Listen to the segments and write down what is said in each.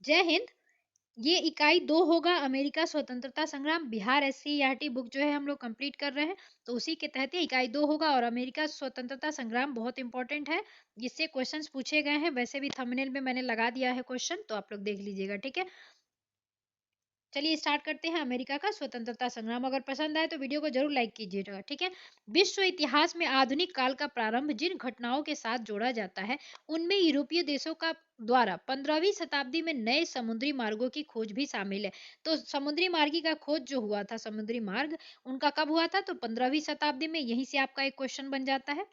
जय हिंद। ये इकाई 2 होगा अमेरिका स्वतंत्रता संग्राम। बिहार एससीईआरटी बुक जो है हम लोग कंप्लीट कर रहे हैं, तो उसी के तहत ये इकाई 2 होगा। और अमेरिका स्वतंत्रता संग्राम बहुत इंपॉर्टेंट है, जिससे क्वेश्चंस पूछे गए हैं। वैसे भी थंबनेल में मैंने लगा दिया है क्वेश्चन, तो आप लोग देख लीजिएगा, ठीक है। चलिए स्टार्ट करते हैं अमेरिका का स्वतंत्रता संग्राम। अगर पसंद आए तो वीडियो को जरूर लाइक कीजिएगा, ठीक है। विश्व इतिहास में आधुनिक काल का प्रारंभ जिन घटनाओं के साथ जोड़ा जाता है, उनमें यूरोपीय देशों का द्वारा 15वीं शताब्दी में नए समुद्री मार्गों की खोज भी शामिल है। तो समुद्री मार्गी का खोज जो हुआ था, समुद्री मार्ग, उनका कब हुआ था? तो 15वीं शताब्दी में। यहीं से आपका एक क्वेश्चन बन जाता है।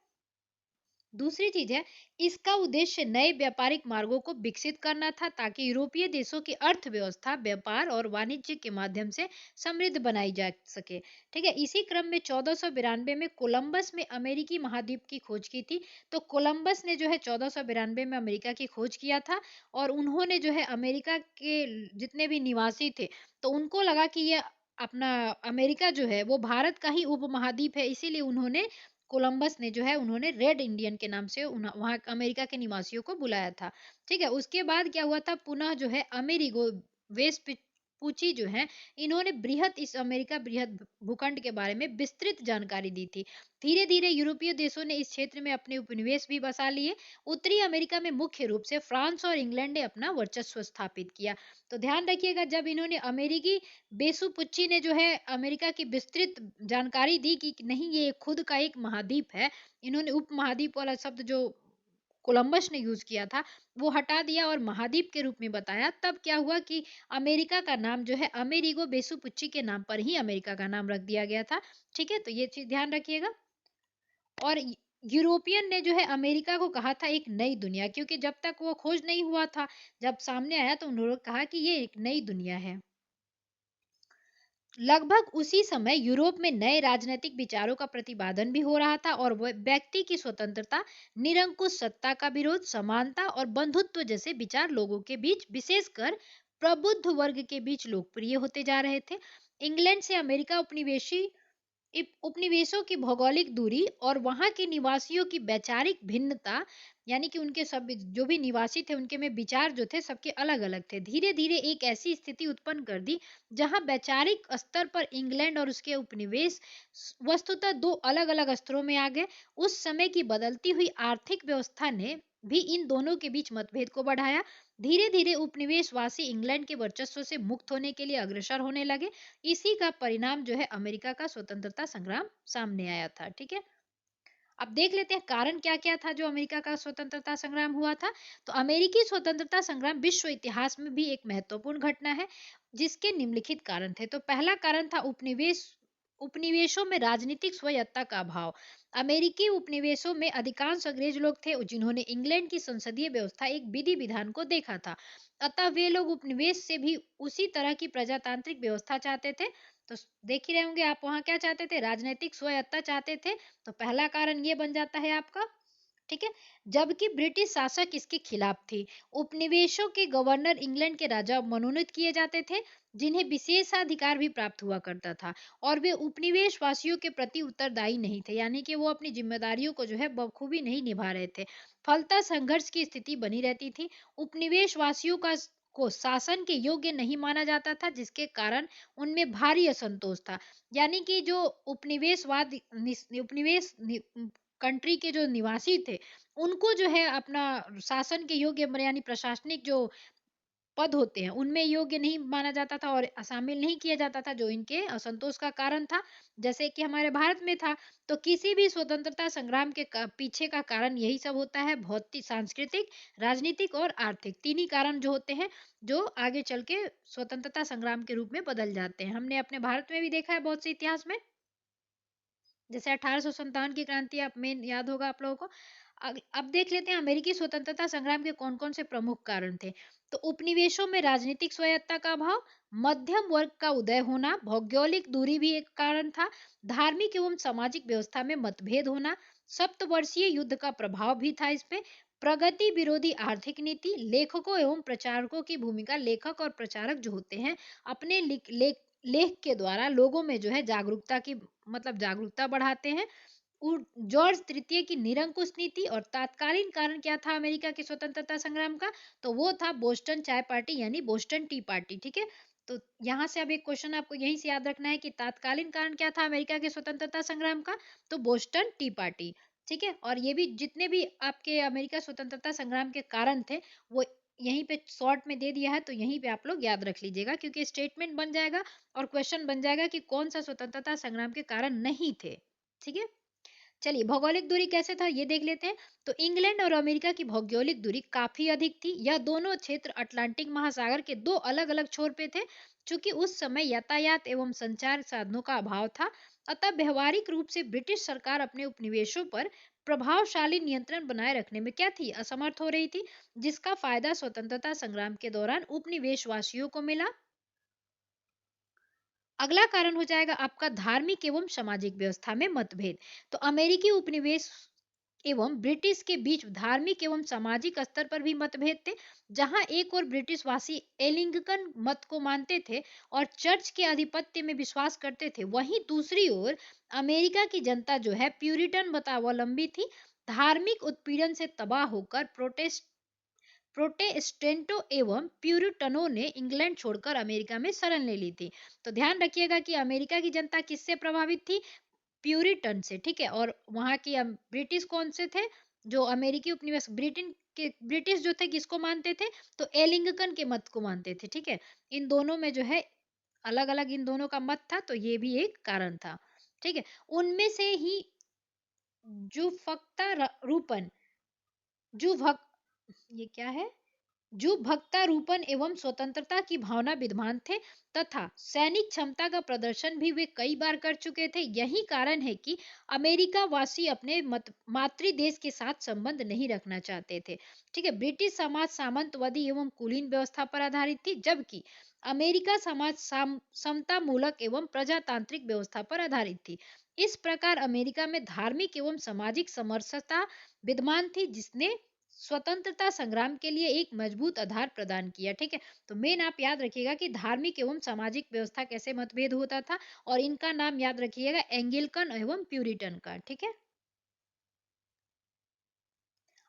दूसरी चीज है, इसका उद्देश्य नए व्यापारिक मार्गों को विकसित करना था, ताकि यूरोपीय देशों की अर्थव्यवस्था व्यापार और वाणिज्य के माध्यम से समृद्ध बनाई जा सके, ठीक है। इसी क्रम में 1492 में कोलंबस में अमेरिकी महाद्वीप की खोज की थी। तो कोलंबस ने जो है 1492 में अमेरिका की खोज किया था। और उन्होंने जो है अमेरिका के जितने भी निवासी थे, तो उनको लगा कि ये अपना अमेरिका जो है वो भारत का ही उपमहाद्वीप है, इसीलिए उन्होंने कोलंबस ने जो है उन्होंने रेड इंडियन के नाम से वहां अमेरिका के निवासियों को बुलाया था, ठीक है। उसके बाद क्या हुआ था, पुनः जो है अमेरिगो वेस्पुची जो है, इन्होंने बृहत इस अमेरिका बृहत भूखंड के बारे में विस्तृत जानकारी दी थी। धीरे धीरे यूरोपीय देशों ने इस क्षेत्र में अपने उपनिवेश भी बसा लिए। उत्तरी अमेरिका में मुख्य रूप से फ्रांस और इंग्लैंड ने अपना वर्चस्व स्थापित किया। तो ध्यान रखिएगा, जब इन्होंने अमेरिकी बेसुपुच्ची ने जो है अमेरिका की विस्तृत जानकारी दी कि नहीं ये खुद का एक महाद्वीप है, इन्होंने उपमहाद्वीप वाला शब्द जो कोलंबस ने यूज किया था वो हटा दिया और महाद्वीप के रूप में बताया। तब क्या हुआ कि अमेरिका का नाम जो है अमेरिगो वेसुपुच्ची के नाम पर ही अमेरिका का नाम रख दिया गया था, ठीक है। तो ये चीज ध्यान रखिएगा। और यूरोपियन ने जो है अमेरिका को कहा था एक नई दुनिया, क्योंकि जब तक वो खोज नहीं हुआ था, जब सामने आया तो उन्होंने कहा कि ये एक नई दुनिया है। लगभग उसी समय यूरोप में नए राजनीतिक विचारों का प्रतिपादन भी हो रहा था, और व्यक्ति की स्वतंत्रता, निरंकुश सत्ता का विरोध, समानता और बंधुत्व जैसे विचार लोगों के बीच, विशेषकर प्रबुद्ध वर्ग के बीच लोकप्रिय होते जा रहे थे। इंग्लैंड से अमेरिका उपनिवेशी उपनिवेशों की भौगोलिक दूरी और वहां के निवासियों की वैचारिक भिन्नता, यानी कि उनके सब जो भी निवासी थे उनके में विचार जो थे सबके अलग अलग थे, धीरे धीरे एक ऐसी स्थिति उत्पन्न कर दी जहां वैचारिक स्तर पर इंग्लैंड और उसके उपनिवेश वस्तुतः दो अलग अलग स्तरों में आ गए। उस समय की बदलती हुई आर्थिक व्यवस्था ने भी इन दोनों के बीच मतभेद को बढ़ाया। धीरे धीरे उपनिवेशवासी इंग्लैंड के वर्चस्व से मुक्त होने के लिए अग्रसर होने लगे। इसी का परिणाम जो है अमेरिका का स्वतंत्रता संग्राम सामने आया था, ठीक है। अब देख लेते हैं कारण क्या क्या था जो अमेरिका का स्वतंत्रता संग्राम हुआ था। तो अमेरिकी स्वतंत्रता संग्राम विश्व इतिहास में भी एक महत्वपूर्ण घटना है, जिसके निम्नलिखित कारण थे। तो पहला कारण था उपनिवेशों में राजनीतिक स्वायत्ता का अभाव। अमेरिकी उपनिवेशों में अधिकांश अंग्रेज लोग थे जिन्होंने इंग्लैंड की संसदीय व्यवस्था एक विधि विधान को देखा था। अतः वे लोग उपनिवेश से भी उसी तरह की प्रजातांत्रिक व्यवस्था चाहते थे। तो देख ही रहे होंगे आप, वहां क्या चाहते थे? राजनीतिक स्वायत्ता चाहते थे। तो पहला कारण ये बन जाता है आपका, ठीक है। जबकि ब्रिटिश शासक इसके खिलाफ थे। उपनिवेशों के गवर्नर इंग्लैंड के राजा मनोनीत किए जाते थे, जिन्हें विशेषाधिकार भी प्राप्त हुआ करता था। और वे उपनिवेश वासियों के प्रति उत्तरदायी नहीं थे, यानी कि वो अपनी जिम्मेदारियों को जो है बखूबी नहीं निभा रहे थे। फलतः संघर्ष की स्थिति बनी रहती थी। उपनिवेश वासियों का को शासन के योग्य नहीं माना जाता था, जिसके कारण उनमें भारी असंतोष था। यानी कि जो उपनिवेश कंट्री के जो निवासी थे, उनको जो है अपना शासन के योग्य यानी प्रशासनिक जो पद होते हैं उनमें योग्य नहीं माना जाता था और शामिल नहीं किया जाता था, जो इनके असंतोष का कारण था। जैसे कि हमारे भारत में था। तो किसी भी स्वतंत्रता संग्राम के पीछे का कारण यही सब होता है, भौतिक, सांस्कृतिक, राजनीतिक और आर्थिक, तीन ही कारण जो होते हैं, जो आगे चल के स्वतंत्रता संग्राम के रूप में बदल जाते हैं। हमने अपने भारत में भी देखा है बहुत से इतिहास में। जैसे 1857 की क्रांति आप मेन याद होगा आप लोगों को। अब देख लेते हैं अमेरिकी स्वतंत्रता संग्राम के कौन-कौन से प्रमुख कारण थे। तो उपनिवेशों में राजनीतिक स्वायत्ता का अभाव, मध्यम वर्ग का उदय होना, भौगोलिक दूरी भी एक कारण था, धार्मिक एवं सामाजिक व्यवस्था में मतभेद होना, सप्तवर्षीय युद्ध का प्रभाव भी था इस पे, प्रगति विरोधी आर्थिक नीति, लेखकों एवं प्रचारकों की भूमिका। लेखक और प्रचारक जो होते हैं अपने लेख के द्वारा लोगों में जो है जागरूकता की, मतलब जागरूकता बढ़ाते हैं। जॉर्ज तृतीय की निरंकुश नीति और तात्कालीन कारण क्या था अमेरिका के स्वतंत्रता संग्राम का? तो वो था बोस्टन चाय पार्टी यानी बोस्टन टी पार्टी, ठीक है। तो यहाँ से अब एक क्वेश्चन आपको यहीं से याद रखना है कि तात्कालीन कारण क्या था अमेरिका के स्वतंत्रता संग्राम का? तो बोस्टन टी पार्टी, ठीक है। और ये भी जितने भी आपके अमेरिका स्वतंत्रता संग्राम के कारण थे वो यहीं पे शॉर्ट में दे दिया है, तो यहीं पे आप लोग याद रख लीजिएगा क्योंकि स्टेटमेंट बन जाएगा और क्वेश्चन बन जाएगा कि कौन सा स्वतंत्रता संग्राम के कारण नहीं थे, ठीक है। चलिए भौगोलिक दूरी कैसे था ये देख लेते हैं। तो इंग्लैंड और अमेरिका की भौगोलिक दूरी काफी अधिक थी। यह दोनों क्षेत्र अटलांटिक महासागर के दो अलग अलग छोर पे थे। चूंकि उस समय यातायात एवं संचार साधनों का अभाव था, अतः व्यवहारिक रूप से ब्रिटिश सरकार अपने उपनिवेशों पर प्रभावशाली नियंत्रण बनाए रखने में क्या थी, असमर्थ हो रही थी, जिसका फायदा स्वतंत्रता संग्राम के दौरान उपनिवेशवासियों को मिला। अगला कारण हो जाएगा आपका धार्मिक एवं सामाजिक व्यवस्था में मतभेद। तो अमेरिकी उपनिवेश एवं ब्रिटिश के बीच धार्मिक एवं सामाजिक स्तर पर भी मतभेद थे। जहां एक और ब्रिटिश वासी एलिंगकन मत को मानते थे और चर्च के आधिपत्य में विश्वास करते थे, वहीं दूसरी ओर अमेरिका की जनता जो है प्यूरिटन मतावलंबी थी। धार्मिक उत्पीड़न से तबाह होकर प्रोटेस्टेंटों एवं प्यूरिटनों ने इंग्लैंड छोड़कर अमेरिका में शरण ले ली थी। तो ध्यान रखिएगा कि अमेरिका की जनता किससे प्रभावित थी? प्यूरिटन से, ठीक है। और वहां की ब्रिटिश कौन से थे? जो अमेरिकी उपनिवेश ब्रिटेन के ब्रिटिश जो थे किसको मानते थे? तो एलिंगकन के मत को मानते थे, ठीक है। इन दोनों में जो है अलग अलग इन दोनों का मत था, तो ये भी एक कारण था, ठीक है। उनमें से ही जुफक्ता रूपन जुभक ये क्या है जो भक्तारूपण एवं स्वतंत्रता की भावना विद्वान थे तथा सैनिक क्षमता का प्रदर्शन भी वे कई बार कर चुके थे। यही कारण है कि अमेरिका वासी अपने मातृ देश के साथ संबंध नहीं रखना चाहते थे, ठीक है। ब्रिटिश समाज सामंतवादी एवं कुलीन व्यवस्था पर आधारित थी, जबकि अमेरिका समाज समता मूलक एवं प्रजातांत्रिक व्यवस्था पर आधारित थी। इस प्रकार अमेरिका में धार्मिक एवं सामाजिक समरसता विद्यमान थी, जिसने स्वतंत्रता संग्राम के लिए एक मजबूत आधार प्रदान किया, ठीक है। तो मेन आप याद रखिएगा कि धार्मिक एवं सामाजिक व्यवस्था कैसे मतभेद होता था, और इनका नाम याद रखिएगा एंगिलकन एवं प्यूरिटन का, ठीक है।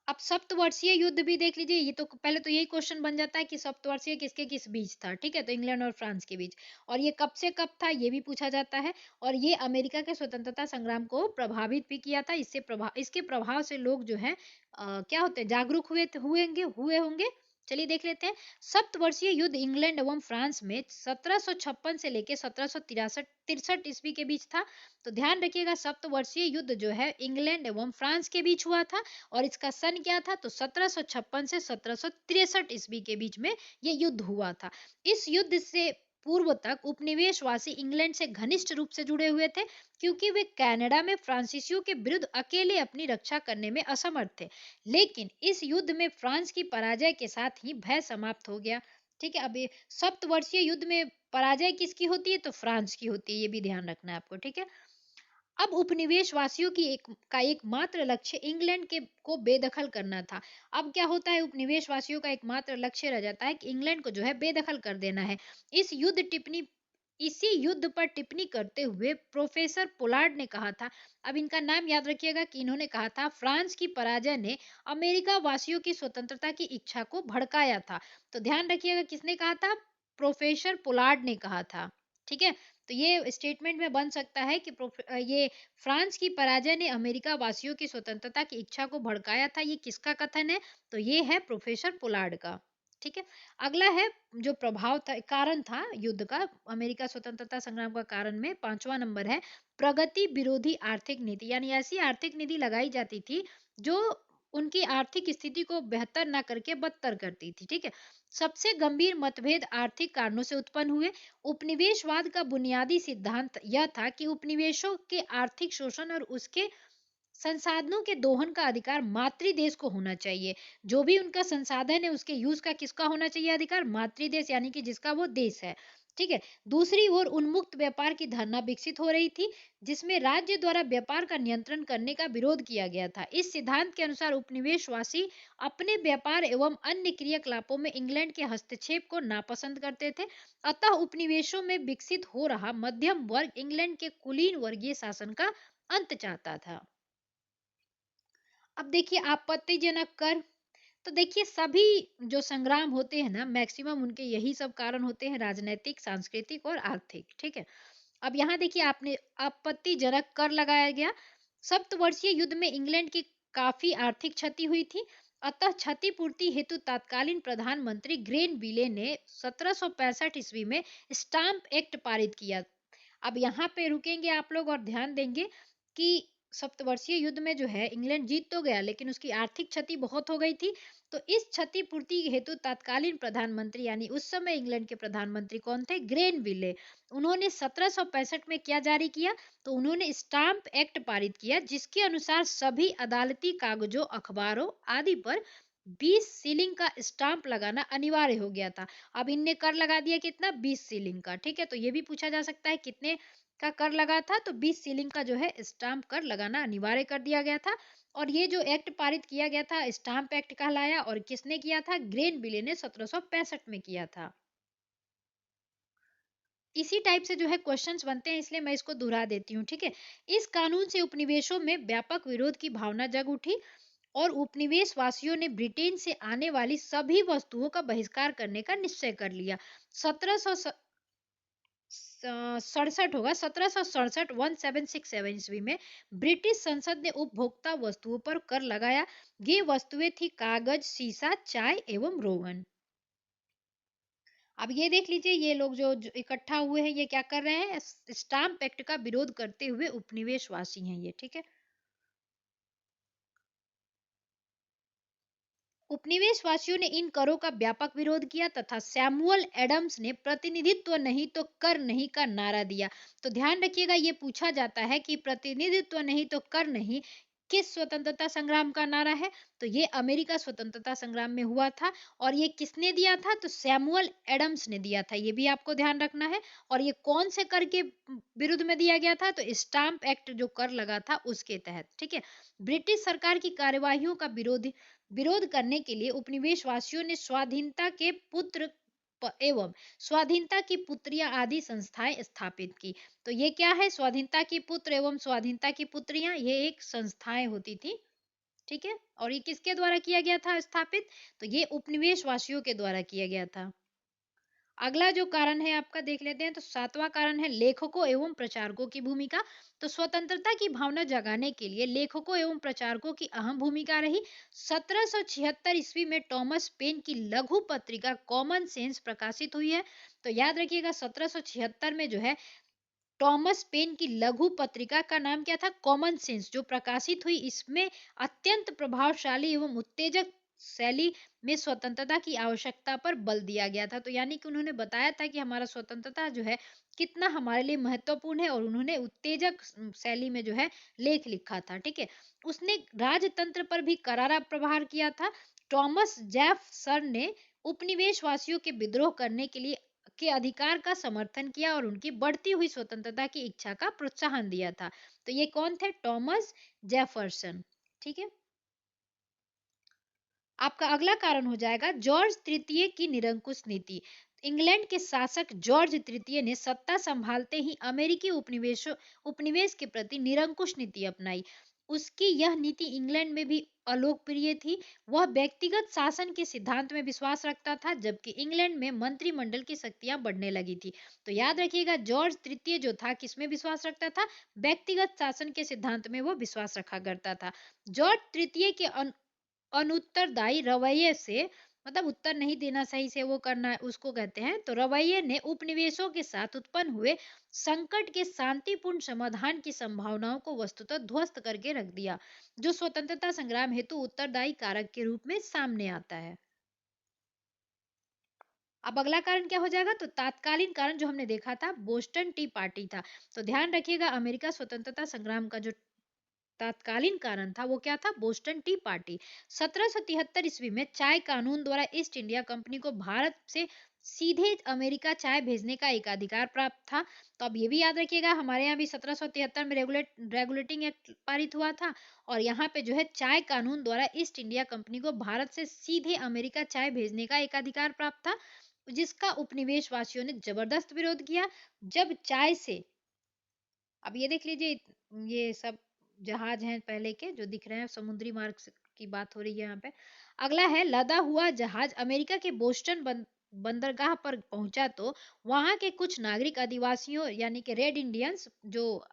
अब सप्तवर्षीय युद्ध भी देख लीजिए। ये तो पहले तो यही क्वेश्चन बन जाता है कि सप्तवर्षीय किसके किस बीच था, ठीक है। तो इंग्लैंड और फ्रांस के बीच। और ये कब से कब था ये भी पूछा जाता है। और ये अमेरिका के स्वतंत्रता संग्राम को प्रभावित भी किया था। इसके प्रभाव से लोग जो है क्या होते हैं, जागरूक हुए होंगे। चलिए देख लेते हैं। सप्तवर्षीय युद्ध इंग्लैंड एवं फ्रांस में 1756 से लेकर 1763 ईस्वी के बीच था। तो ध्यान रखिएगा सप्तवर्षीय युद्ध जो है इंग्लैंड एवं फ्रांस के बीच हुआ था। और इसका सन क्या था? तो 1756 से 1763 ईस्वी के बीच में ये युद्ध हुआ था। इस युद्ध से पूर्व तक उपनिवेशवासी इंग्लैंड से घनिष्ठ रूप से जुड़े हुए थे, क्योंकि वे कनाडा में फ्रांसीसियों के विरुद्ध अकेले अपनी रक्षा करने में असमर्थ थे। लेकिन इस युद्ध में फ्रांस की पराजय के साथ ही भय समाप्त हो गया, ठीक है। अब ये सप्तवर्षीय युद्ध में पराजय किसकी होती है? तो फ्रांस की होती है, ये भी ध्यान रखना है आपको, ठीक है। अब उपनिवेशवासियों की एकमात्र लक्ष्य इंग्लैंड के को बेदखल करना था। अब क्या होता है, उपनिवेशवासियों का एकमात्र लक्ष्य रह जाता है कि इंग्लैंड को जो है बेदखल कर देना है। इस युद्ध टिप्पणी इसी युद्ध पर टिप्पणी करते हुए प्रोफेसर पोलार्ड ने कहा था। अब इनका नाम याद रखिएगा कि इन्होंने कहा था फ्रांस की पराजय ने अमेरिका वासियों की स्वतंत्रता की इच्छा को भड़काया था। तो ध्यान रखिएगा किसने कहा था? प्रोफेसर पोलार्ड ने कहा था, ठीक है। तो ये स्टेटमेंट में बन सकता है कि ये फ्रांस की पराजय ने अमेरिका वासियों की स्वतंत्रता की इच्छा को भड़काया था। ये किसका कथन है? तो ये है प्रोफेसर पोलार्ड का, ठीक है। अगला है जो प्रभाव था, कारण था युद्ध का, अमेरिका स्वतंत्रता संग्राम का कारण में पांचवा नंबर है प्रगति विरोधी आर्थिक नीति। यानी ऐसी आर्थिक नीति लगाई जाती थी जो उनकी आर्थिक स्थिति को बेहतर ना करके बदतर करती थी, ठीक है। सबसे गंभीर मतभेद आर्थिक कारणों से उत्पन्न हुए। उपनिवेशवाद का बुनियादी सिद्धांत यह था कि उपनिवेशों के आर्थिक शोषण और उसके संसाधनों के दोहन का अधिकार मातृ देश को होना चाहिए। जो भी उनका संसाधन है उसके यूज का किसका होना चाहिए अधिकार? मातृ देश यानी कि जिसका वो देश है, ठीक है। दूसरी ओर उन्मुक्त व्यापार की धारणा विकसित हो रही थी, जिसमें राज्य द्वारा व्यापार का नियंत्रण करने का विरोध किया गया था। इस सिद्धांत के अनुसार उपनिवेशवासी अपने व्यापार एवं अन्य क्रियाकलापों में इंग्लैंड के हस्तक्षेप को नापसंद करते थे। अतः उपनिवेशों में विकसित हो रहा मध्यम वर्ग इंग्लैंड के कुलीन वर्गीय शासन का अंत चाहता था। अब देखिए आपत्तिजनक कर, तो देखिए सभी जो संग्राम होते हैं ना मैक्सिमम उनके यही सब कारण होते हैं, राजनैतिक, सांस्कृतिक और आर्थिक, ठीक है। अब यहाँ देखिए आपने आपत्तिजनक कर लगाया गया। सप्तवर्षीय युद्ध में इंग्लैंड की काफी आर्थिक क्षति हुई थी, अतः क्षतिपूर्ति हेतु तत्कालीन प्रधानमंत्री ग्रेनविले ने 1765 ईस्वी में स्टाम्प एक्ट पारित किया। अब यहाँ पे रुकेंगे आप लोग और ध्यान देंगे कि सप्तवर्षीय युद्ध में जो है इंग्लैंड जीत तो गया लेकिन उसकी आर्थिक क्षति बहुत हो गई थी। तो इस क्षतिपूर्ति हेतु तत्कालीन प्रधानमंत्री यानी उस समय इंग्लैंड के प्रधानमंत्री कौन थे? ग्रेनविले। उन्होंने 1765 में क्या जारी किया? तो उन्होंने स्टाम्प एक्ट पारित किया जिसके अनुसार सभी अदालती कागजों, अखबारों आदि पर 20 सीलिंग का स्टाम्प लगाना अनिवार्य हो गया था। अब इनने कर लगा दिया कितना? 20 सीलिंग का, ठीक है। तो ये भी पूछा जा सकता है कितने का कर लगा था? तो 20 सीलिंग का जो है स्टाम्प कर लगाना अनिवार्य कर दिया गया था। और ये जो एक्ट पारित किया गया था स्टाम्प एक्ट कहलाया, और किसने किया था? ग्रेनविले ने 1765 में किया था। इसी टाइप से जो है क्वेश्चंस बनते हैं, इसलिए मैं इसको दोहरा देती हूँ, ठीक है। इस कानून से उपनिवेशों में व्यापक विरोध की भावना जग उठी और उपनिवेश वासियों ने ब्रिटेन से आने वाली सभी वस्तुओं का बहिष्कार करने का निश्चय कर लिया। 1700 सड़सठ होगा, 1767 1767 ईस्वी में ब्रिटिश संसद ने उपभोक्ता वस्तुओं पर कर लगाया। ये वस्तुएं थी कागज, सीसा, चाय एवं रोगन। अब ये देख लीजिए ये लोग जो इकट्ठा हुए हैं ये क्या कर रहे हैं? स्टाम्प एक्ट का विरोध करते हुए उपनिवेशवासी हैं ये, ठीक है। उपनिवेशवासियों ने इन करों का व्यापक विरोध किया तथा सैमुअल एडम्स ने प्रतिनिधित्व नहीं तो कर नहीं का नारा दिया। तो ध्यान रखिएगा ये पूछा जाता है कि प्रतिनिधित्व नहीं तो कर नहीं किस स्वतंत्रता संग्राम का नारा है? तो ये अमेरिका स्वतंत्रता संग्राम में हुआ था। और ये किसने दिया था? तो सैमुअल एडम्स ने दिया था, ये भी आपको ध्यान रखना है। और ये कौन से कर के विरुद्ध में दिया गया था? तो स्टाम्प एक्ट जो कर लगा था उसके तहत, ठीक है। ब्रिटिश सरकार की कार्यवाहियों का विरोध करने के लिए उपनिवेशवासियों ने स्वाधीनता के पुत्र एवं स्वाधीनता की पुत्रियां आदि संस्थाएं स्थापित की। तो ये क्या है? स्वाधीनता की पुत्र एवं स्वाधीनता की पुत्रियां, ये एक संस्थाएं होती थी, ठीक है। और ये किसके द्वारा किया गया था स्थापित? तो ये उपनिवेश वासियों के द्वारा किया गया था। अगला जो कारण है आपका देख लेते हैं, तो सातवां कारण है लेखकों एवं प्रचारकों की भूमिका। तो स्वतंत्रता की भावना जगाने के लिए लेखकों एवं प्रचारकों की अहम भूमिका रही। 1776 ईस्वी में टॉमस पेन की लघु पत्रिका कॉमन सेंस प्रकाशित हुई है। तो याद रखिएगा 1776 में जो है टॉमस पेन की लघु पत्रिका का नाम क्या था? कॉमन सेंस, जो प्रकाशित हुई। इसमें अत्यंत प्रभावशाली एवं उत्तेजक शैली में स्वतंत्रता की आवश्यकता पर बल दिया गया था। तो यानी कि उन्होंने बताया था कि हमारा स्वतंत्रता जो है कितना हमारे लिए महत्वपूर्ण है, और उन्होंने उत्तेजक शैली में जो है लेख लिखा था, ठीक है। उसने राजतंत्र पर भी करारा प्रहार किया था। टॉमस जेफरसन ने उपनिवेशवासियों के विद्रोह करने के अधिकार का समर्थन किया और उनकी बढ़ती हुई स्वतंत्रता की इच्छा का प्रोत्साहन दिया था। तो ये कौन थे? टॉमस जेफरसन, ठीक है। आपका अगला कारण हो जाएगा जॉर्ज तृतीय की निरंकुश नीति। इंग्लैंड के शासक जॉर्ज तृतीय ने सत्ता संभालते ही अमेरिकी उपनिवेश के प्रति निरंकुश नीति अपनाई। उसकी यह नीति इंग्लैंड में भी अलोकप्रिय थी। वह व्यक्तिगत शासन के सिद्धांत में विश्वास रखता था, जबकि इंग्लैंड में मंत्रिमंडल की शक्तियां बढ़ने लगी थी। तो याद रखिएगा जॉर्ज तृतीय जो था किसमें विश्वास रखता था? व्यक्तिगत शासन के सिद्धांत में वो विश्वास रखा करता था। जॉर्ज तृतीय के अनुत्तरदायी रवैये से, मतलब उत्तर नहीं देना सही से, वो करना उसको कहते हैं, तो रवैये ने उपनिवेशों के साथ उत्पन्न हुए संकट के शांतिपूर्ण समाधान की संभावनाओं को वस्तुतः ध्वस्त करके रख दिया, जो स्वतंत्रता संग्राम हेतु उत्तरदायी कारक के रूप में सामने आता है। अब अगला कारण क्या हो जाएगा? तो तात्कालीन कारण जो हमने देखा था बोस्टन टी पार्टी था। तो ध्यान रखिएगा अमेरिका स्वतंत्रता संग्राम का जो तत्कालीन कारण था वो क्या था? Boston T party. 1773 ईस्वी में चाय कानून द्वारा ईस्ट इंडिया कंपनी को भारत से सीधे अमेरिका चाय भेजने का एक अधिकार प्राप्त था। तो अब ये भी याद रखिएगा हमारे यहाँ भी 1773 में रेगुलेटिंग एक्ट पारित हुआ था। और यहाँ पे जो है चाय कानून द्वारा ईस्ट इंडिया कंपनी को भारत से सीधे अमेरिका चाय भेजने का एक अधिकार प्राप्त था, जिसका उपनिवेश वासियों ने जबरदस्त विरोध किया। जब चाय से, अब ये देख लीजिए ये सब जहाज हैं पहले के जो दिख रहे हैं, समुद्री मार्ग की बात हो रही है यहाँ पे। अगला है, लदा हुआ जहाज अमेरिका के बोस्टन बंदरगाह पर पहुंचा तो वहां के कुछ नागरिक आदिवासियों यानी कि रेड इंडियंस, जो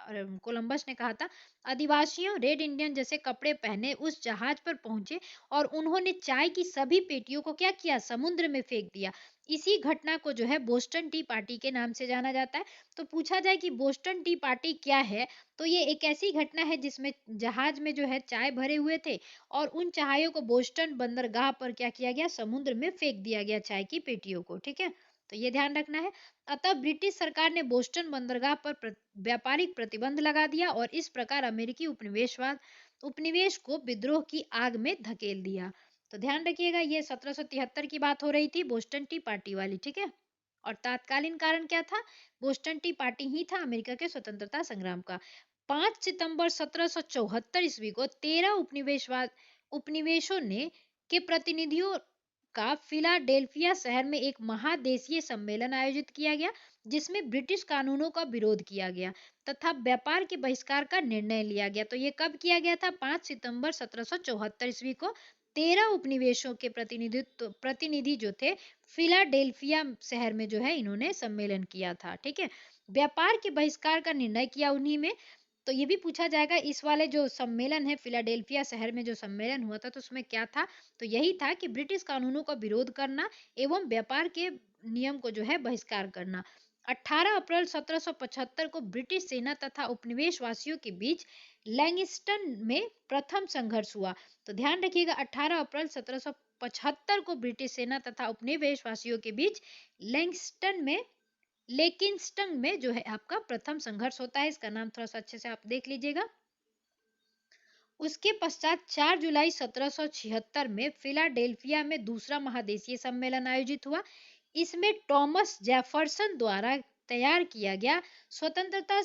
कोलंबस ने कहा था, आदिवासियों रेड इंडियन जैसे कपड़े पहने उस जहाज पर पहुंचे और उन्होंने चाय की सभी पेटियों को क्या किया, समुद्र में फेंक दिया। इसी घटना को जो है बोस्टन टी पार्टी के नाम से जाना जाता है। तो पूछा जाए कि बोस्टन टी पार्टी क्या है, तो ये एक ऐसी घटना है जिसमें जहाज में जो है चाय भरे हुए थे और उन चायों को बोस्टन बंदरगाह पर क्या किया गया, समुद्र में फेंक दिया गया चाय की पेटियों को। ठीक है, तो ये ध्यान रखना है। अतः ब्रिटिश सरकार ने बोस्टन बंदरगाह पर व्यापारिक प्रतिबंध लगा दिया और इस प्रकार अमेरिकी उपनिवेश को विद्रोह की आग में धकेल दिया। तो ध्यान रखिएगा, ये 1773 की बात हो रही थी, बोस्टन टी पार्टी वाली। ठीक है, और तात्कालीन कारण क्या था, बोस्टन टी पार्टी ही था अमेरिका के स्वतंत्रता संग्राम का। 5 सितंबर 1774 ईस्वी को 13 उपनिवेशों ने के प्रतिनिधियों का फिलाडेल्फिया शहर में एक महादेशीय सम्मेलन आयोजित किया गया, जिसमें ब्रिटिश कानूनों का विरोध किया गया तथा व्यापार के बहिष्कार का निर्णय लिया गया। तो ये कब किया गया था, 5 सितंबर 1774 ईस्वी को 13 उपनिवेशों के प्रतिनिधि जो थे, फिलाडेल्फिया शहर में जो है इन्होंने सम्मेलन किया था। ठीक है, व्यापार के बहिष्कार का निर्णय किया उन्हीं में। तो ये भी पूछा जाएगा, इस वाले जो सम्मेलन है फिलाडेल्फिया शहर में जो सम्मेलन हुआ था, तो उसमें क्या था, तो यही था कि ब्रिटिश कानूनों का विरोध करना एवं व्यापार के नियम को जो है बहिष्कार करना। 18 अप्रैल 1775 को ब्रिटिश सेना तथा उपनिवेश वासियों के बीच लैंगिस्टन में प्रथम संघर्ष हुआ। तो ध्यान रखिएगा, 18 अप्रैल 1775 को ब्रिटिश सेना तथा उपनिवेश वासियों के बीच लैंगिस्टन में लेकिंस्टन में जो है आपका प्रथम संघर्ष होता है। इसका नाम थोड़ा सा अच्छे से आप देख लीजिएगा। उसके पश्चात 4 जुलाई 1776 में फिलाडेल्फिया में दूसरा महादेशीय सम्मेलन आयोजित हुआ। इसमें टॉमस जेफरसन द्वारा तैयार किया गया स्वतंत्रता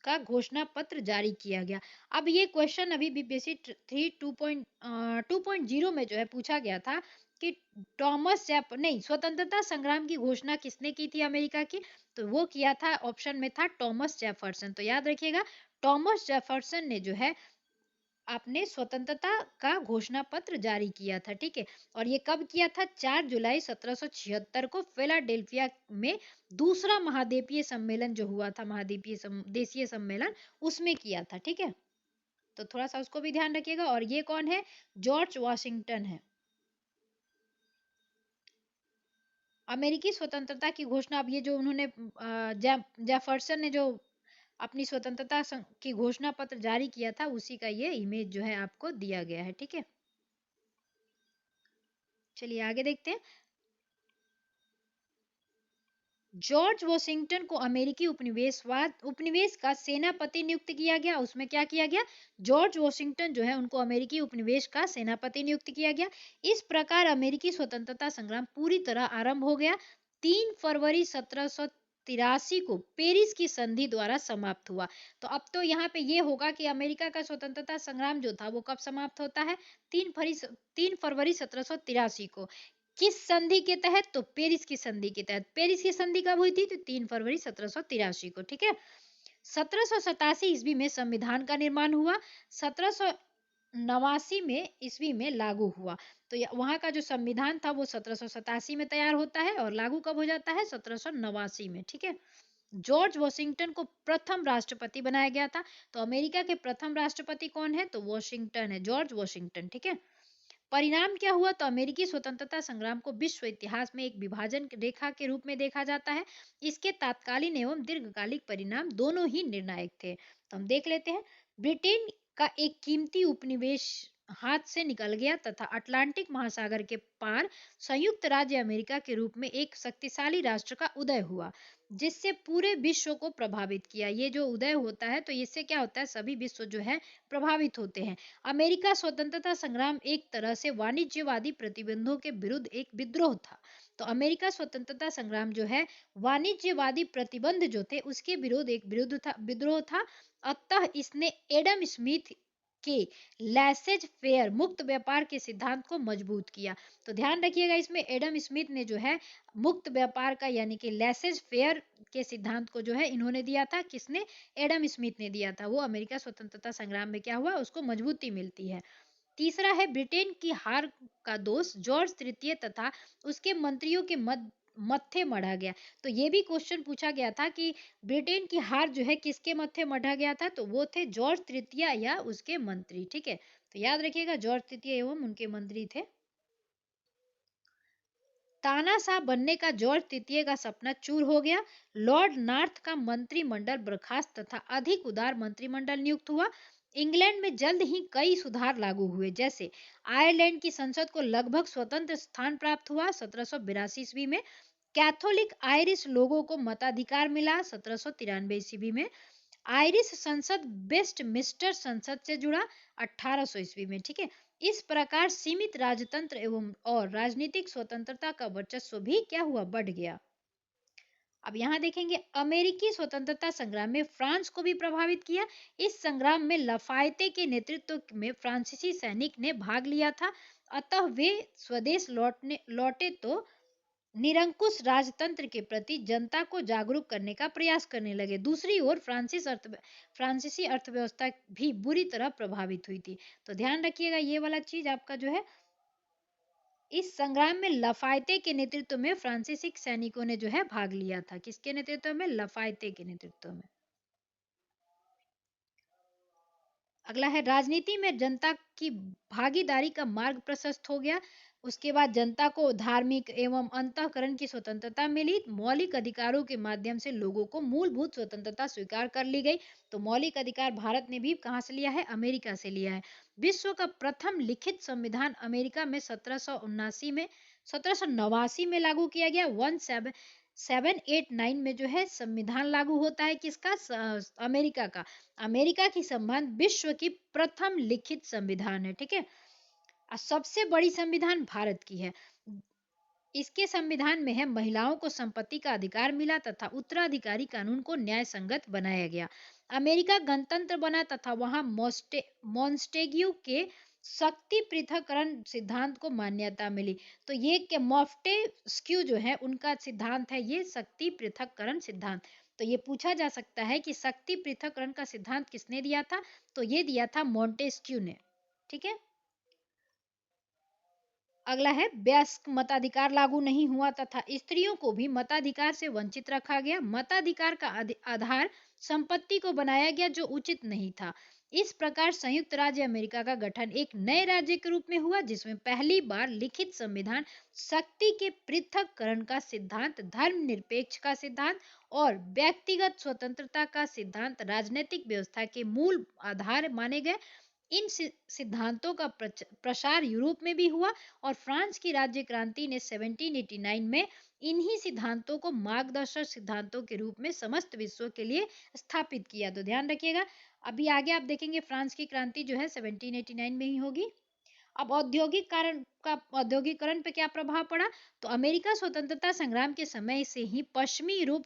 का घोषणा पत्र जारी किया गया। अब ये क्वेश्चन अभी बीपीएससी 2.0 में जो है पूछा गया था कि नहीं, स्वतंत्रता संग्राम की घोषणा किसने की थी अमेरिका की, तो वो किया था, ऑप्शन में था टॉमस जेफरसन। तो याद रखिएगा, टॉमस जेफरसन ने जो है आपने स्वतंत्रता का घोषणा पत्र जारी किया था। ठीक है, और ये कब किया था, 4 जुलाई 1776 को फिलाडेल्फिया में दूसरा महाद्वीपीय सम्मेलन जो हुआ था, देशीय सम्मेलन, उसमें किया था। ठीक है, तो थोड़ा सा उसको भी ध्यान रखिएगा। और ये कौन है, जॉर्ज वाशिंगटन है। अमेरिकी स्वतंत्रता की घोषणा, अब ये जो उन्होंने जेफरसन ने जो अपनी स्वतंत्रता की घोषणा पत्र जारी किया था, उसी का ये इमेज जो है आपको दिया गया है। ठीक है, चलिए आगे देखते हैं। जॉर्ज वॉशिंगटन को अमेरिकी उपनिवेश का सेनापति नियुक्त किया गया। उसमें क्या किया गया, जॉर्ज वॉशिंगटन जो है उनको अमेरिकी उपनिवेश का सेनापति नियुक्त किया गया। इस प्रकार अमेरिकी स्वतंत्रता संग्राम पूरी तरह आरंभ हो गया। 3 फरवरी 1783 को पेरिस की संधि द्वारा समाप्त हुआ। तो अब तो यहाँ पे ये होगा कि अमेरिका का स्वतंत्रता संग्राम जो था वो कब समाप्त होता है, 3 फरवरी 1783 को। किस संधि के तहत, तो पेरिस की संधि के तहत। पेरिस की संधि कब हुई थी, तो 3 फरवरी 1783 को। ठीक है, 1787 ईस्वी में संविधान का निर्माण हुआ, 1789 में ईस्वी में लागू हुआ। तो वहां का जो संविधान था वो 1787 में तैयार होता है और लागू कब हो जाता है, 1789 में। ठीक है, जॉर्ज वॉशिंगटन को प्रथम राष्ट्रपति बनाया गया था। तो अमेरिका के प्रथम राष्ट्रपति कौन है, तो वॉशिंगटन है, जॉर्ज वॉशिंगटन। ठीक है, परिणाम क्या हुआ, तो अमेरिकी स्वतंत्रता संग्राम को विश्व इतिहास में एक विभाजन रेखा के रूप में देखा जाता है। इसके तात्कालीन एवं दीर्घकालिक परिणाम दोनों ही निर्णायक थे। तो हम देख लेते हैं। ब्रिटेन का एक कीमती उपनिवेश हाथ से निकल गया तथा अटलांटिक महासागर के पार संयुक्त राज्य अमेरिका के रूप में एक शक्तिशाली राष्ट्र का उदय हुआ, जिससे पूरे विश्व को प्रभावित किया। ये जो उदय होता है, तो इससे क्या होता है, सभी विश्व जो है प्रभावित होते हैं। अमेरिका स्वतंत्रता संग्राम एक तरह से वाणिज्यवादी प्रतिबंधों के विरुद्ध एक विद्रोह था। तो अमेरिका स्वतंत्रता संग्राम जो है वाणिज्यवादी प्रतिबंध जो थे उसके विरोध एक विरुद्ध था, विद्रोह था। अतः इसने एडम स्मिथ के लैसेज फेयर मुक्त व्यापार के सिद्धांत को मजबूत किया। तो ध्यान रखिएगा, इसमें एडम स्मिथ ने जो है मुक्त व्यापार का यानी कि लैसेज फेयर के सिद्धांत को जो है इन्होंने दिया था। किसने? एडम स्मिथ ने दिया था। वो अमेरिका स्वतंत्रता संग्राम में क्या हुआ, उसको मजबूती मिलती है। तीसरा है ब्रिटेन की हार का दोष जॉर्ज तृतीय तथा उसके मंत्रियों के मत्थे मढ़ा गया। तो ये भी क्वेश्चन पूछा गया था कि ब्रिटेन की हार जो है किसके मत्थे मढ़ा गया था, तो वो थे जॉर्ज तृतीय या उसके मंत्री। ठीक है, तो याद रखिएगा जॉर्ज तृतीय एवं उनके मंत्री थे। तानाशाह बनने का जॉर्ज तृतीय का सपना चूर हो गया। लॉर्ड नॉर्थ का मंत्रिमंडल बर्खास्त तथा अधिक उदार मंत्रिमंडल नियुक्त हुआ। इंग्लैंड में जल्द ही कई सुधार लागू हुए, जैसे आयरलैंड की संसद को लगभग स्वतंत्र स्थान प्राप्त हुआ 1782 ईस्वी में। कैथोलिक आयरिश लोगों को मताधिकार मिला 1793 ईस्वी में। आयरिश संसद वेस्टमिंस्टर संसद से जुड़ा 1800 ईस्वी में। ठीक है, इस प्रकार सीमित राजतंत्र एवं और राजनीतिक स्वतंत्रता का वर्चस्व भी क्या हुआ, बढ़ गया। अब यहाँ देखेंगे अमेरिकी स्वतंत्रता संग्राम में फ्रांस को भी प्रभावित किया। इस संग्राम में लफायते के नेतृत्व में फ्रांसीसी सैनिक ने भाग लिया था, अतः वे स्वदेश लौटे तो निरंकुश राजतंत्र के प्रति जनता को जागरूक करने का प्रयास करने लगे। दूसरी ओर फ्रांसीसी अर्थव्यवस्था भी बुरी तरह प्रभावित हुई थी। तो ध्यान रखिएगा ये वाला चीज आपका जो है, इस संग्राम में लफायते के नेतृत्व में फ्रांसीसी सैनिकों ने जो है भाग लिया था। किसके नेतृत्व में? लफायते के नेतृत्व में। अगला है राजनीति में जनता की भागीदारी का मार्ग प्रशस्त हो गया। उसके बाद जनता को धार्मिक एवं अंतःकरण की स्वतंत्रता मिली। मौलिक अधिकारों के माध्यम से लोगों को मूलभूत स्वतंत्रता स्वीकार कर ली गई। तो मौलिक अधिकार भारत ने भी कहाँ से लिया है? अमेरिका से लिया है। विश्व का प्रथम लिखित संविधान अमेरिका में 1789 में लागू किया गया। 1789 में जो है संविधान लागू होता है, किसका? अमेरिका का। अमेरिका की संविधान विश्व की प्रथम लिखित संविधान है। ठीक है, और सबसे बड़ी संविधान भारत की है। इसके संविधान में है महिलाओं को संपत्ति का अधिकार मिला तथा उत्तराधिकारी कानून को न्याय संगत बनाया गया। अमेरिका गणतंत्र बना तथा वहां मॉन्टेग्यू के शक्ति पृथक्करण सिद्धांत को मान्यता मिली। तो ये के मॉन्टेस्क्यू जो है उनका सिद्धांत है ये शक्ति पृथक्करण सिद्धांत। तो ये पूछा जा सकता है कि शक्ति पृथक्करण का सिद्धांत किसने दिया था? तो ये दिया था मॉन्टेस्क्यू ने। ठीक है, अगला है वयस्क मताधिकार लागू नहीं हुआ तथा स्त्रियों को भी मताधिकार से वंचित रखा गया। मताधिकार का आधार संपत्ति को बनाया गया जो उचित नहीं था। इस प्रकार संयुक्त राज्य अमेरिका का गठन एक नए राज्य के रूप में हुआ जिसमें पहली बार लिखित संविधान, शक्ति के पृथक्करण का सिद्धांत, धर्मनिरपेक्ष का सिद्धांत और व्यक्तिगत स्वतंत्रता का सिद्धांत राजनीतिक व्यवस्था के मूल आधार माने गए। इन सिद्धांतों का प्रसार यूरोप में भी हुआ और फ्रांस की राज्य क्रांति ने 1789 में इन्हीं सिद्धांतों को मार्गदर्शक सिद्धांतों के रूप में समस्त विश्व के लिए स्थापित किया। तो ध्यान रखिएगा, अभी आगे आप देखेंगे फ्रांस की क्रांति जो है 1789 में ही होगी। अब औद्योगिकरण पे क्या प्रभाव पड़ा? तो अमेरिका स्वतंत्रता संग्राम के समय से ही पश्चिमी यूरोप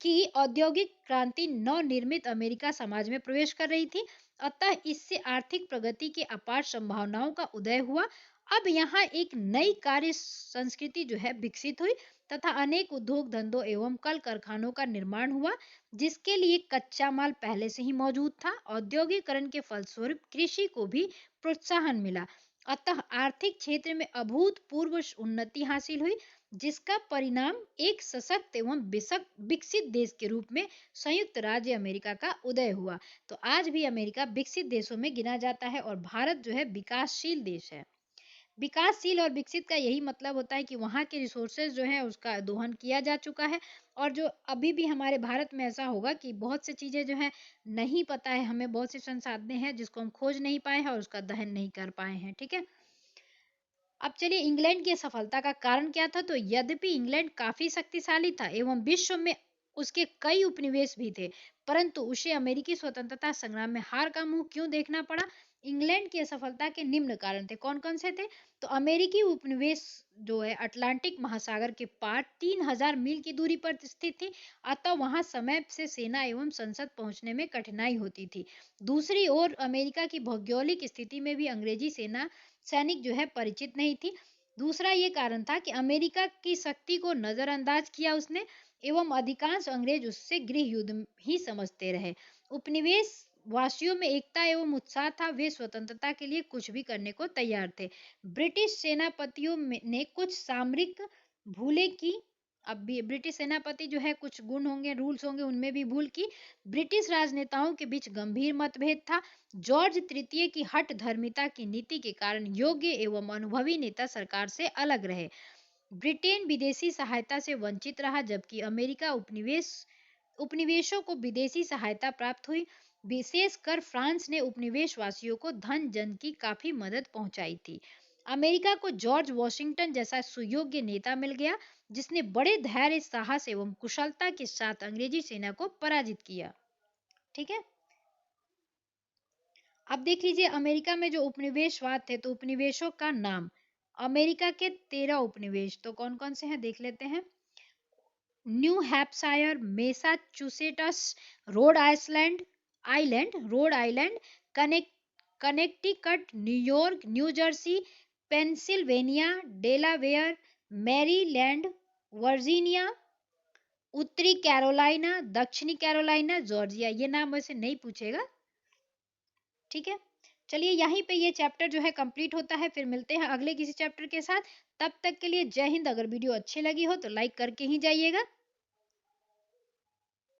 की औद्योगिक क्रांति नवनिर्मित अमेरिका समाज में प्रवेश कर रही थी, अतः इससे आर्थिक प्रगति की अपार संभावनाओं का उदय हुआ। अब यहाँ एक नई कार्य संस्कृति जो है विकसित हुई तथा अनेक उद्योग धंधों एवं कल कारखानों का निर्माण हुआ जिसके लिए कच्चा माल पहले से ही मौजूद था। औद्योगिकरण के फलस्वरूप कृषि को भी प्रोत्साहन मिला, अतः आर्थिक क्षेत्र में अभूतपूर्व उन्नति हासिल हुई जिसका परिणाम एक सशक्त एवं विकसित देश के रूप में संयुक्त राज्य अमेरिका का उदय हुआ। तो आज भी अमेरिका विकसित देशों में गिना जाता है और भारत जो है विकासशील देश है। विकासशील और विकसित का यही मतलब होता है कि वहाँ के रिसोर्सेज जो है उसका दोहन किया जा चुका है और जो अभी भी हमारे भारत में ऐसा होगा कि बहुत सी चीजें जो है नहीं पता है हमें, बहुत से संसाधन हैं जिसको हम खोज नहीं पाए हैं और उसका दहन नहीं कर पाए हैं। ठीक है, अब चलिए इंग्लैंड की सफलता का कारण क्या था? तो यद्यपि इंग्लैंड काफी शक्तिशाली था एवं विश्व में उसके कई उपनिवेश भी थे, परंतु उसे अमेरिकी स्वतंत्रता संग्राम में हार का मुंह क्यों देखना पड़ा? इंग्लैंड की असफलता के निम्न कारण थे। कौन कौन से थे? तो अमेरिकी उपनिवेश जो है अटलांटिक महासागर के पार 3000 मील की दूरी पर स्थित थी, अतः वहां समय से सेना एवं संसद पहुंचने में कठिनाई होती थी। दूसरी ओर अमेरिका की भौगोलिक स्थिति में भी अंग्रेजी सेना सैनिक जो है परिचित नहीं थी। दूसरा ये कारण था कि अमेरिका की शक्ति को नजरअंदाज किया उसने एवं अधिकांश अंग्रेज उससे गृह युद्ध ही समझते रहे। उपनिवेश वासियों में एकता एवं उत्साह था, वे स्वतंत्रता के लिए कुछ भी करने को तैयार थे। ब्रिटिश सेनापतियों ने कुछ सामरिक भूलें की। अब भी ब्रिटिश सेनापति जो है कुछ गुण होंगे, रूल्स होंगे, उनमें भी भूल की। ब्रिटिश राजनेताओं के बीच गंभीर मतभेद था। जॉर्ज तृतीय की हठ धर्मिता की नीति के कारण योग्य एवं अनुभवी नेता सरकार से अलग रहे। ब्रिटेन विदेशी सहायता से वंचित रहा, जबकि अमेरिका उपनिवेशों को विदेशी सहायता प्राप्त हुई। विशेषकर फ्रांस ने उपनिवेशवासियों को धन जन की काफी मदद पहुंचाई थी। अमेरिका को जॉर्ज वॉशिंगटन जैसा सुयोग्य नेता मिल गया, जिसने बड़े धैर्य, साहस एवं कुशलता के साथ अंग्रेजी सेना को पराजित किया। ठीक है। अब देख लीजिए अमेरिका में जो उपनिवेशवाद थे, तो उपनिवेशों का नाम। अमेरिका के 13 उपनिवेश, तो कौन कौन से हैं देख लेते हैं। New Hampshire, Massachusetts, Rhode Island, Connecticut, New York, new Jersey, Pennsylvania, Delaware, Maryland, Virginia, उत्तरी कैरोलिना, दक्षिणी कैरोलिना, जॉर्जिया। ये नाम वैसे नहीं पूछेगा। ठीक है। चलिए यहीं पे ये चैप्टर जो है कंप्लीट होता है, फिर मिलते हैं अगले किसी चैप्टर के साथ। तब तक के लिए जय हिंद। अगर वीडियो अच्छी लगी हो तो लाइक करके ही जाइएगा।